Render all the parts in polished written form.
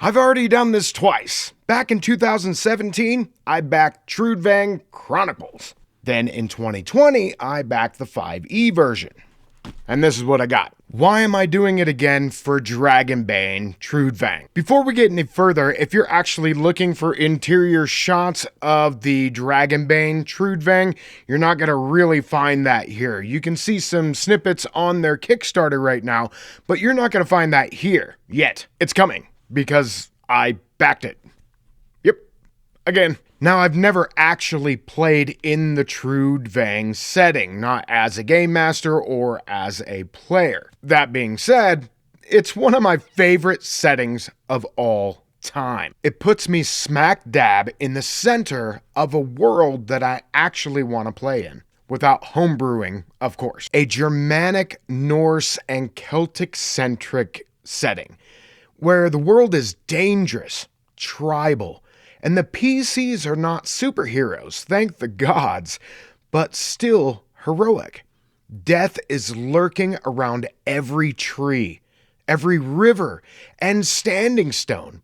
I've already done this twice. Back in 2017, I backed Trudvang Chronicles. Then in 2020, I backed the 5e version. And this is what I got. Why am I doing it again for Dragonbane Trudvang? Before we get any further, if you're actually looking for interior shots of the Dragonbane Trudvang, you're not going to really find that here. You can see some snippets on their Kickstarter right now, but you're not going to find that here yet. It's coming because I backed it. Yep, again. Now, I've never actually played in the Trudvang setting, not as a game master or as a player. That being said, it's one of my favorite settings of all time. It puts me smack dab in the center of a world that I actually want to play in. Without homebrewing, of course. A Germanic, Norse, and Celtic-centric setting, where the world is dangerous, tribal, and the PCs are not superheroes, thank the gods, but still heroic. Death is lurking around every tree, every river, and standing stone.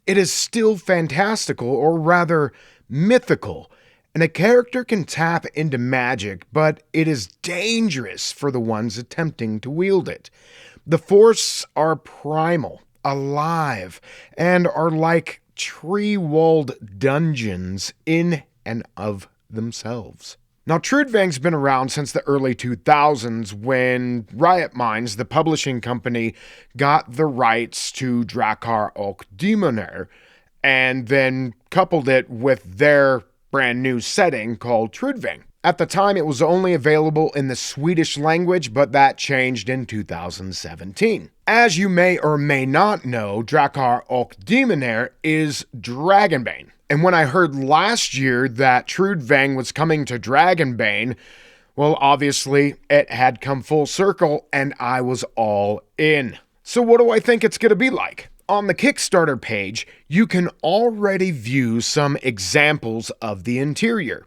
It is still fantastical, or rather mythical, and a character can tap into magic, but it is dangerous for the ones attempting to wield it. The Force are primal, alive, and are like tree-walled dungeons in and of themselves. Now, Trudvang's been around since the early 2000s when Riot Minds, the publishing company, got the rights to Drakar och Demoner and then coupled it with their brand new setting called Trudvang. At the time, it was only available in the Swedish language, but that changed in 2017. As you may or may not know, Drakar och Demoner is Dragonbane. And when I heard last year that Trudvang was coming to Dragonbane, well, obviously, it had come full circle, and I was all in. So what do I think it's going to be like? On the Kickstarter page, you can already view some examples of the interior.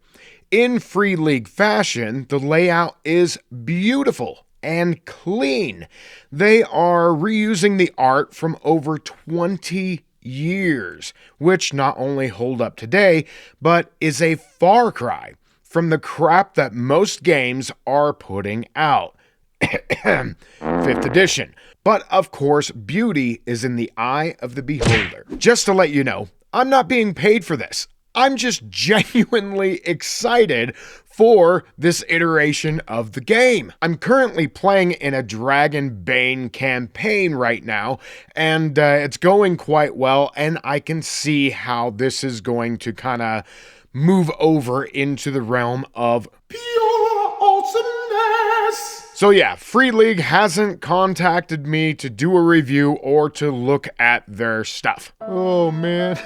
In Free League fashion, the layout is beautiful and clean. They are reusing the art from over 20 years, which not only hold up today, but is a far cry from the crap that most games are putting out. 5th edition. But of course, beauty is in the eye of the beholder. Just to let you know, I'm not being paid for this. I'm just genuinely excited for this iteration of the game. I'm currently playing in a Dragonbane campaign right now, and it's going quite well, and I can see how this is going to kind of move over into the realm of pure awesomeness. So yeah, Free League hasn't contacted me to do a review or to look at their stuff. Oh man.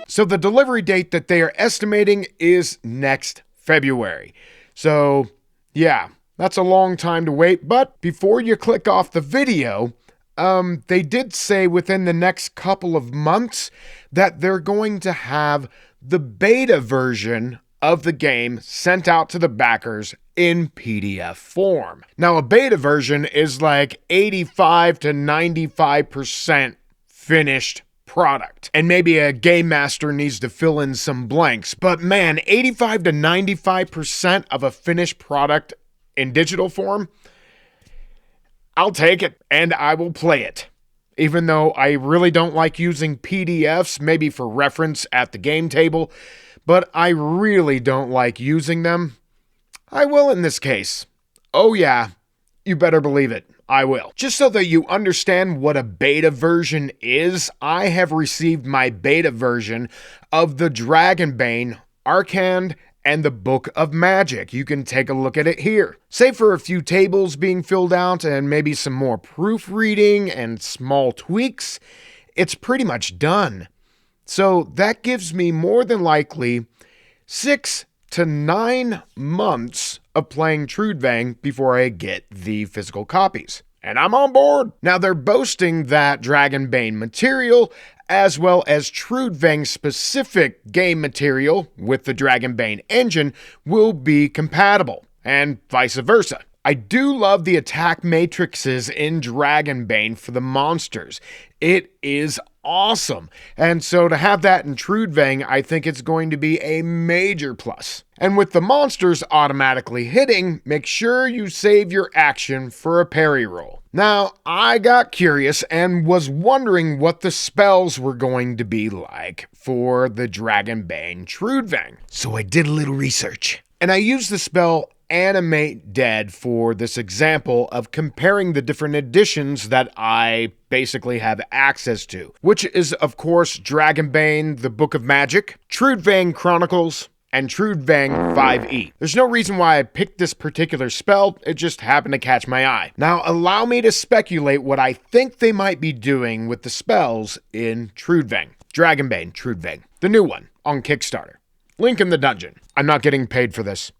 So the delivery date that they are estimating is next February. So yeah, that's a long time to wait. But before you click off the video, they did say within the next couple of months that they're going to have the beta version of the game sent out to the backers in PDF form. Now, a beta version is like 85 to 95% finished product. And maybe a game master needs to fill in some blanks. But man, 85 to 95% of a finished product in digital form, I'll take it and I will play it. Even though I really don't like using PDFs, maybe for reference at the game table, but I really don't like using them. I will in this case. Oh yeah, you better believe it. I will. Just so that you understand what a beta version is, I have received my beta version of the Dragonbane Arcane and the Book of Magic. You can take a look at it here. Save for a few tables being filled out and maybe some more proofreading and small tweaks, it's pretty much done. So that gives me more than likely 6 to 9 months of playing Trudvang before I get the physical copies. And I'm on board. Now they're boasting that Dragonbane material as well as Trudvang specific game material with the Dragonbane engine will be compatible and vice versa. I do love the attack matrices in Dragonbane for the monsters. It is awesome. And so to have that in Trudvang, I think it's going to be a major plus. And with the monsters automatically hitting, make sure you save your action for a parry roll. Now, I got curious and was wondering what the spells were going to be like for the Dragonbane Trudvang. So I did a little research. And I used the spell Animate Undead for this example of comparing the different editions that I basically have access to, which is, of course, Dragonbane, the Book of Magic, Trudvang Chronicles, and Trudvang 5e. There's no reason why I picked this particular spell, it just happened to catch my eye. Now, allow me to speculate what I think they might be doing with the spells in Trudvang. Dragonbane Trudvang, the new one, on Kickstarter. Link in the dungeon. I'm not getting paid for this.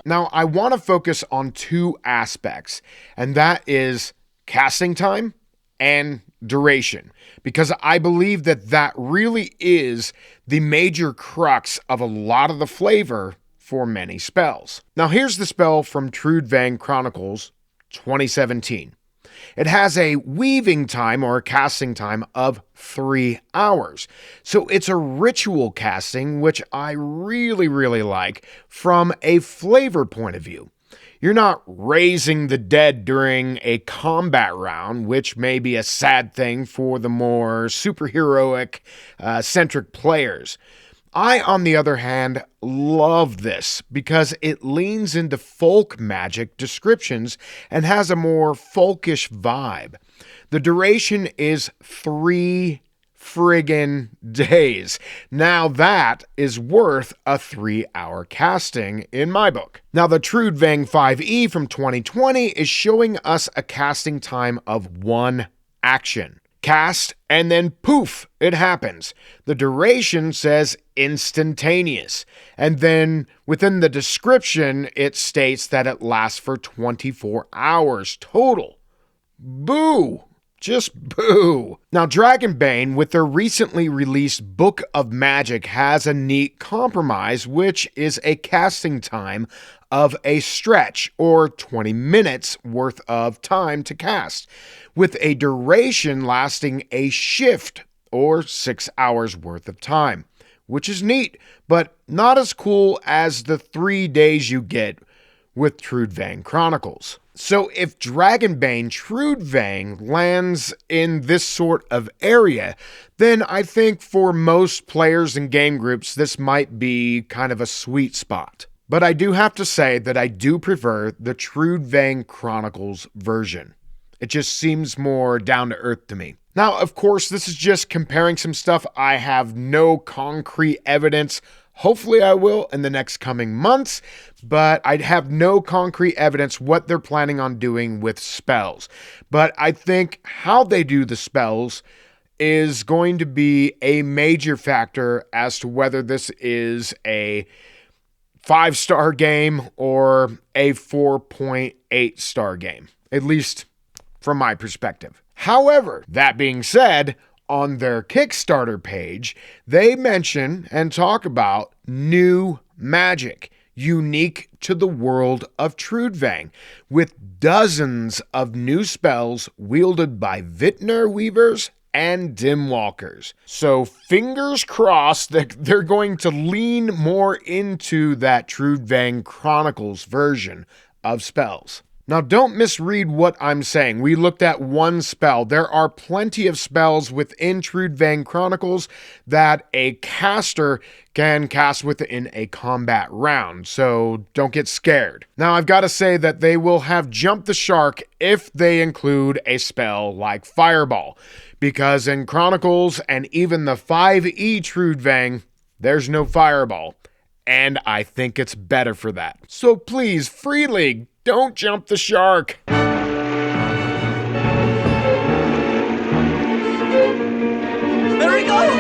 Now, I want to focus on two aspects, and that is casting time and duration, because I believe that that really is the major crux of a lot of the flavor for many spells. Now, here's the spell from Trudvang Chronicles 2017. It has a weaving time or a casting time of 3 hours. So it's a ritual casting, which I really, really like from a flavor point of view. You're not raising the dead during a combat round, which may be a sad thing for the more superheroic centric players. I, on the other hand, love this because it leans into folk magic descriptions and has a more folkish vibe. The duration is 3 friggin' days. Now that is worth a 3-hour casting in my book. Now the Trudvang 5e from 2020 is showing us a casting time of 1 action. Cast, and then poof, it happens. The duration says instantaneous. And then within the description, it states that it lasts for 24 hours total. Boo! Just boo. Now, Dragonbane, with their recently released Book of Magic, has a neat compromise, which is a casting time of a stretch, or 20 minutes worth of time to cast, with a duration lasting a shift, or 6 hours worth of time, which is neat, but not as cool as the 3 days you get with Trudvang Chronicles. So if Dragonbane Trudvang lands in this sort of area, then I think for most players and game groups, this might be kind of a sweet spot. But I do have to say that I do prefer the Trudvang Chronicles version. It just seems more down to earth to me. Now, of course, this is just comparing some stuff. I have no concrete evidence. Hopefully I will in the next coming months, but I have no concrete evidence what they're planning on doing with spells. But I think how they do the spells is going to be a major factor as to whether this is a 5-star game or a 4.8-star game, at least from my perspective. However, that being said, on their Kickstarter page, they mention and talk about new magic unique to the world of Trudvang, with dozens of new spells wielded by Vintner Weavers and Dimwalkers. So fingers crossed that they're going to lean more into that Trudvang Chronicles version of spells. Now, don't misread what I'm saying. We looked at one spell. There are plenty of spells within Trudvang Chronicles that a caster can cast within a combat round, so don't get scared. Now, I've got to say that they will have jumped the shark if they include a spell like Fireball, because in Chronicles and even the 5e Trudvang, there's no Fireball, and I think it's better for that. So please, Free League, don't jump the shark. There he goes!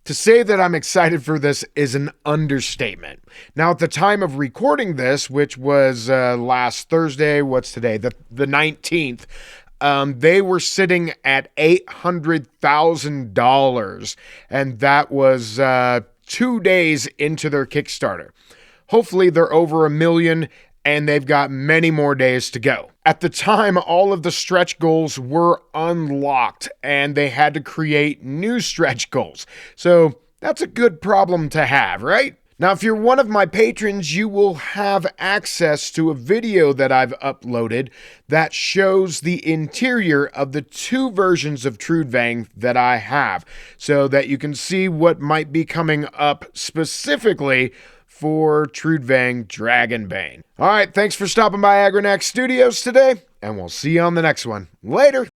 To say that I'm excited for this is an understatement. Now, at the time of recording this, which was last Thursday, what's today? The 19th, they were sitting at $800,000, and that was 2 days into their Kickstarter. Hopefully they're over $1 million and they've got many more days to go. At the time, all of the stretch goals were unlocked and they had to create new stretch goals. So that's a good problem to have, right? Now, if you're one of my patrons, you will have access to a video that I've uploaded that shows the interior of the 2 versions of Trudvang that I have, so that you can see what might be coming up specifically for Trudvang Dragonbane. All right, thanks for stopping by Agranak Studios today, and we'll see you on the next one. Later!